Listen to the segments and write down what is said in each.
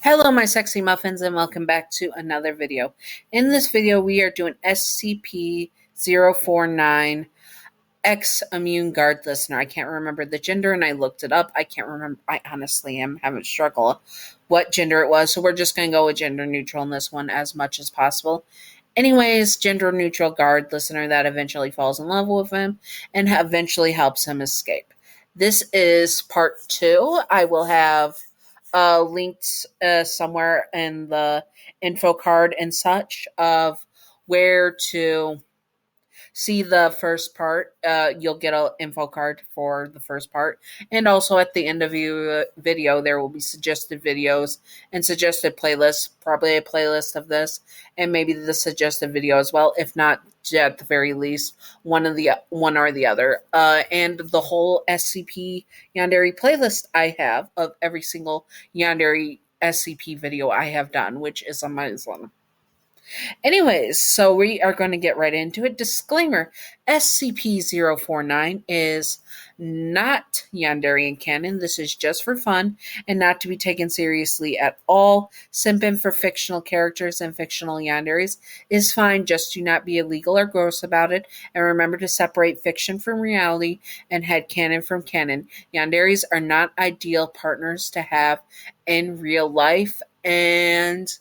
Hello, my sexy muffins, and welcome back to another video. In this video, we are doing SCP-049 X Immune Guard Listener. I can't remember the gender, and I looked it up. I can't remember. I honestly am having a struggle what gender it was, so we're just going to go with gender neutral in this one as much as possible. Anyways, gender neutral guard listener that eventually falls in love with him and eventually helps him escape. This is part 2. I will have linked somewhere in the info card and such of where to see the first part. You'll get an info card for the first part. And also at the end of your video, there will be suggested videos and suggested playlists, probably a playlist of this, and maybe the suggested video as well. If not, at the very least, one or the other. And the whole SCP Yandere playlist I have of every single Yandere SCP video I have done, which is amazing. Anyways, so we are going to get right into it. Disclaimer: SCP-049 is not Yandere canon. This is just for fun and not to be taken seriously at all. Simping for fictional characters and fictional Yanderes is fine, just do not be illegal or gross about it. And remember to separate fiction from reality and headcanon from canon. Yanderes are not ideal partners to have in real life, and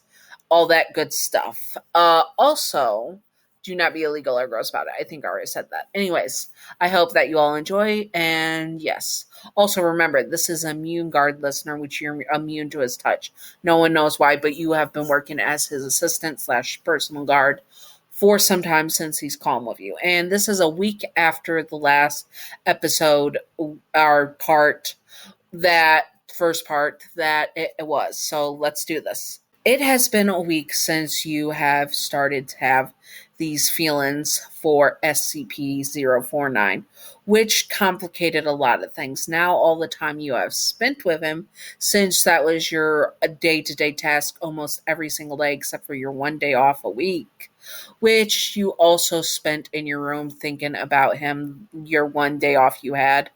all that good stuff. Also, do not be illegal or gross about it. I think I already said that. Anyways, I hope that you all enjoy. And yes, also remember, this is an immune guard listener, which you're immune to his touch. No one knows why, but you have been working as his assistant / personal guard for some time since he's calm with you. And this is a week after the last episode, our part, that first part that it was. So let's do this. It has been a week since you have started to have these feelings for SCP-049, which complicated a lot of things. Now, all the time you have spent with him, since that was your day-to-day task almost every single day except for your one day off a week, which you also spent in your room thinking about him, your one day off you had.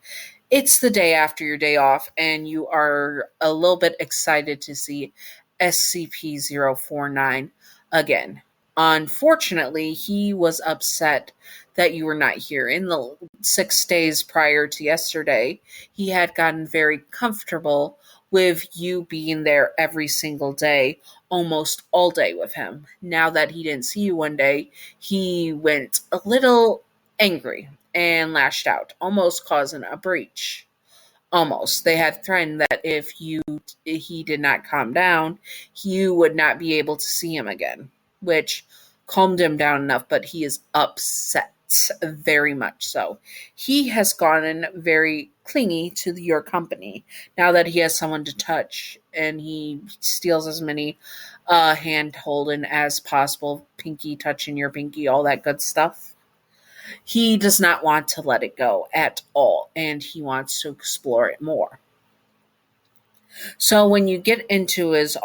It's the day after your day off, and you are a little bit excited to see SCP-049 again. Unfortunately, he was upset that you were not here. In the 6 days prior to yesterday, he had gotten very comfortable with you being there every single day, almost all day with him. Now that he didn't see you one day, he went a little angry and lashed out, almost causing a breach. Almost. They had threatened that if he did not calm down, you would not be able to see him again, which calmed him down enough, but he is upset, very much so. He has gotten very clingy to your company now that he has someone to touch, and he steals as many hand holding as possible, pinky touching your pinky, all that good stuff. He does not want to let it go at all, and he wants to explore it more. So when you get into his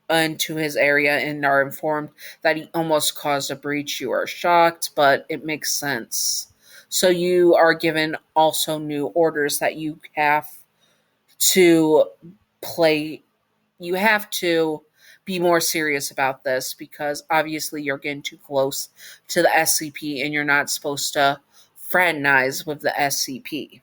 area and are informed that he almost caused a breach, you are shocked, but it makes sense. So you are given also new orders that you have to play. You have to be more serious about this because obviously you're getting too close to the SCP and you're not supposed to fraternize with the SCP.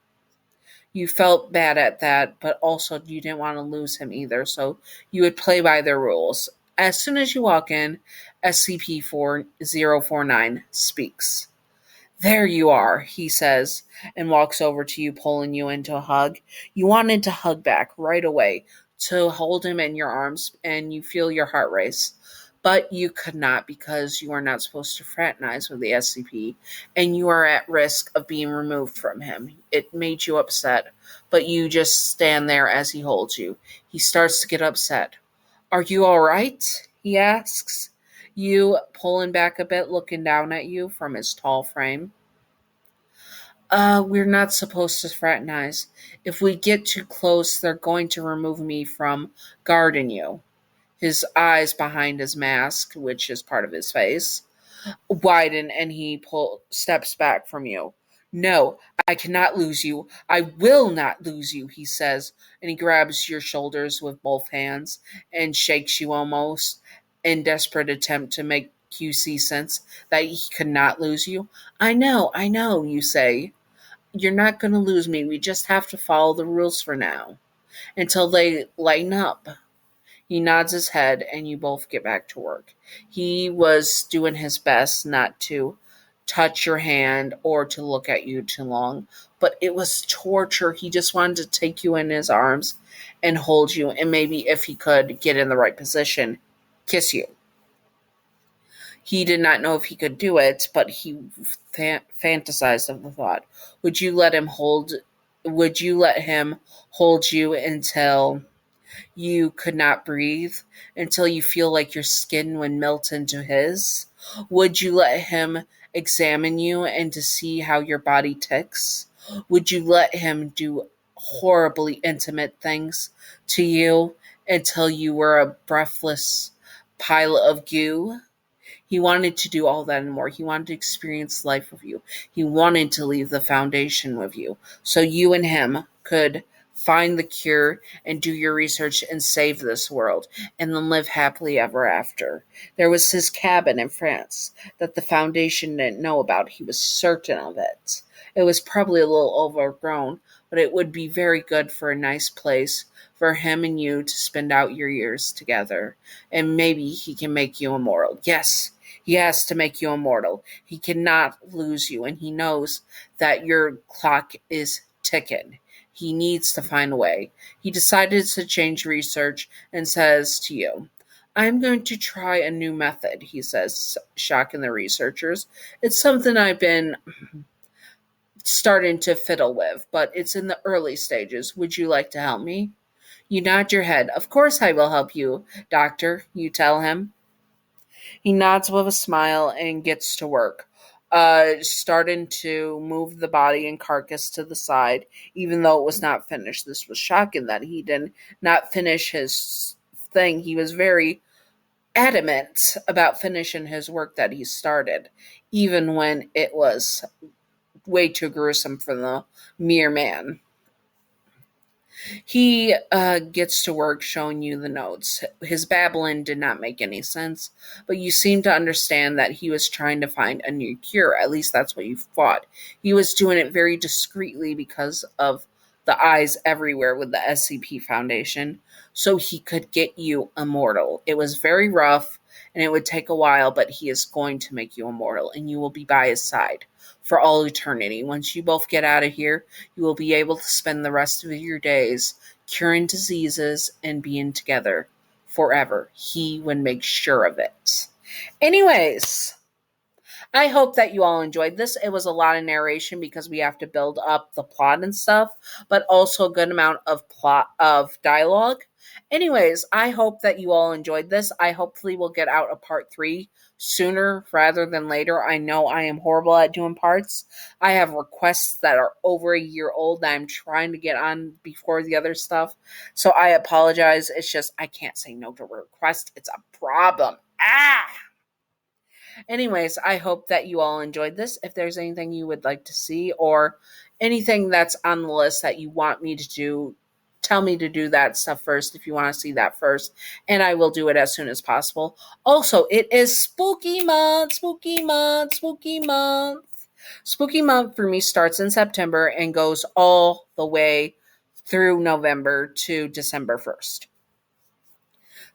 You felt bad at that, but also you didn't want to lose him either, so you would play by their rules. As soon as you walk in, SCP-049 speaks. "There you are," he says, and walks over to you, pulling you into a hug. You wanted to hug back right away, to hold him in your arms, and you feel your heart race. But you could not because you are not supposed to fraternize with the SCP, and you are at risk of being removed from him. It made you upset, but you just stand there as he holds you. He starts to get upset. "Are you all right?" he asks. You pulling back a bit, looking down at you from his tall frame. We're not supposed to fraternize. If we get too close, they're going to remove me from guarding you." His eyes behind his mask, which is part of his face, widen and he steps back from you. No, I cannot lose you. I will not lose you, he says, and he grabs your shoulders with both hands and shakes you almost in desperate attempt to make you see sense that he could not lose you. I know, you say. You're not going to lose me. We just have to follow the rules for now until they lighten up. He nods his head, and you both get back to work. He was doing his best not to touch your hand or to look at you too long, but it was torture. He just wanted to take you in his arms and hold you, and maybe if he could get in the right position, kiss you. He did not know if he could do it, but he fantasized of the thought. Would you let him hold? Would you let him hold you until you could not breathe, until you feel like your skin would melt into his? Would you let him examine you and to see how your body ticks? Would you let him do horribly intimate things to you until you were a breathless pile of goo? He wanted to do all that and more. He wanted to experience life with you. He wanted to leave the foundation with you. So you and him could find the cure and do your research and save this world and then live happily ever after. There was his cabin in France that the foundation didn't know about. He was certain of it. It was probably a little overgrown, but it would be very good for a nice place for him and you to spend out your years together. And maybe he can make you immortal. Yes, he has to make you immortal. He cannot lose you, and he knows that your clock is ticking. He needs to find a way. He decided to change research and says to you, I'm going to try a new method, he says, shocking the researchers. It's something I've been starting to fiddle with, but it's in the early stages. Would you like to help me? You nod your head. Of course I will help you, doctor, you tell him. He nods with a smile and gets to work, starting to move the body and carcass to the side, even though it was not finished. This was shocking that he did not finish his thing. He was very adamant about finishing his work that he started, even when it was way too gruesome for the mere man. He gets to work showing you the notes. His babbling did not make any sense, but you seem to understand that he was trying to find a new cure. At least that's what you thought. He was doing it very discreetly because of the eyes everywhere with the SCP Foundation, so he could get you immortal. It was very rough and it would take a while, but he is going to make you immortal and you will be by his side for all eternity. Once you both get out of here, you will be able to spend the rest of your days curing diseases and being together forever. He would make sure of it. Anyways, I hope that you all enjoyed this. It was a lot of narration because we have to build up the plot and stuff, but also a good amount of plot of dialogue. Anyways, I hope that you all enjoyed this. I hopefully will get out a part 3 sooner rather than later. I know I am horrible at doing parts. I have requests that are over a year old that I'm trying to get on before the other stuff. So I apologize. It's just I can't say no to a request. It's a problem. Anyways, I hope that you all enjoyed this. If there's anything you would like to see or anything that's on the list that you want me to do, tell me to do that stuff first if you want to see that first, and I will do it as soon as possible. Also, it is spooky month, spooky month, spooky month. Spooky month for me starts in September and goes all the way through November to December 1st.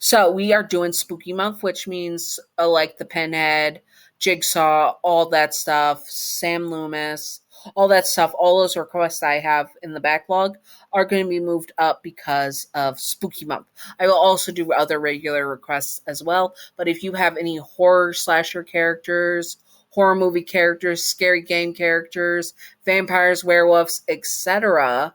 So we are doing Spooky Month, which means like the Pinhead, Jigsaw, all that stuff, Sam Loomis, all that stuff, all those requests I have in the backlog are going to be moved up because of Spooky Month. I will also do other regular requests as well, but if you have any horror slasher characters, horror movie characters, scary game characters, vampires, werewolves, etc.,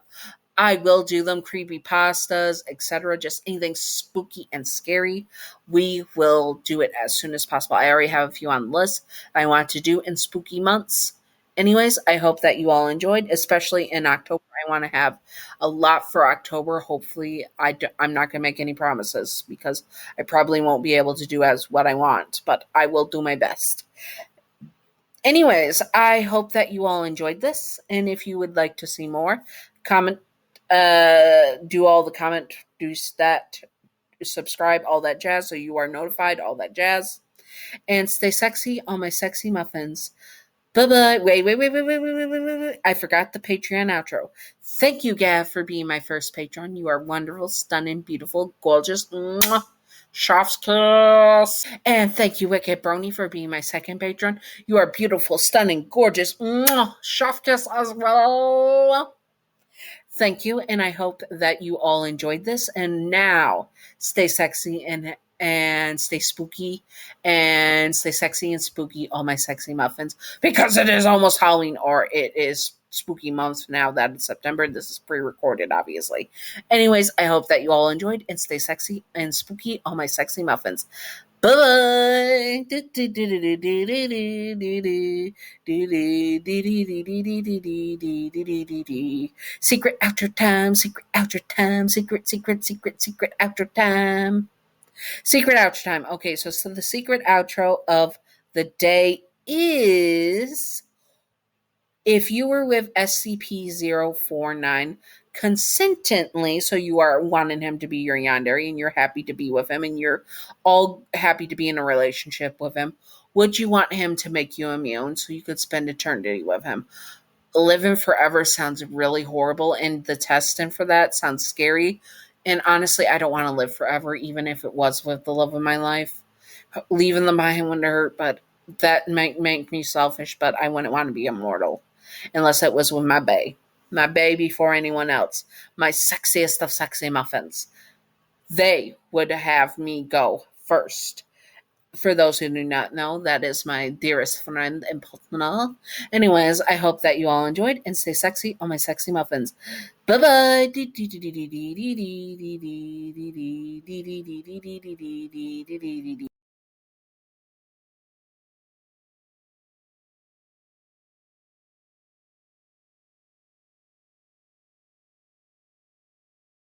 I will do them, creepy pastas, etc. Just anything spooky and scary. We will do it as soon as possible. I already have a few on the list I want to do in spooky months. Anyways, I hope that you all enjoyed, especially in October. I want to have a lot for October. Hopefully, I'm not going to make any promises because I probably won't be able to do as what I want, but I will do my best. Anyways, I hope that you all enjoyed this. And if you would like to see more, comment, do all the comment, do that, subscribe, all that jazz, so you are notified, all that jazz. And stay sexy, all my sexy muffins. Bye bye. Wait. I forgot the Patreon outro. Thank you, Gav, for being my first patron. You are wonderful, stunning, beautiful, gorgeous. Mwah. Chef's kiss. And thank you, Wicked Brony, for being my second patron. You are beautiful, stunning, gorgeous. Mwah. Chef kiss as well. Thank you, and I hope that you all enjoyed this. And now, stay sexy and stay spooky and stay sexy and spooky, all my sexy muffins, because it is almost Halloween, or it is spooky month now that it's September. This is pre-recorded, obviously. Anyways, I hope that you all enjoyed, and stay sexy and spooky, all my sexy muffins. Bye. Secret outro time, secret outro time, secret outro time. Secret outro time. Okay, so the secret outro of the day is, if you were with SCP-049 consentently, so you are wanting him to be your Yandere and you're happy to be with him and you're all happy to be in a relationship with him, would you want him to make you immune so you could spend eternity with him? Living forever sounds really horrible, and the testing for that sounds scary. And honestly, I don't want to live forever, even if it was with the love of my life. Leaving them behind wouldn't hurt, but that might make me selfish, but I wouldn't want to be immortal unless it was with my bae before anyone else, my sexiest of sexy muffins. They would have me go first. For those who do not know, that is my dearest friend and partner. Anyways, I hope that you all enjoyed, and stay sexy on my sexy muffins. Bye bye.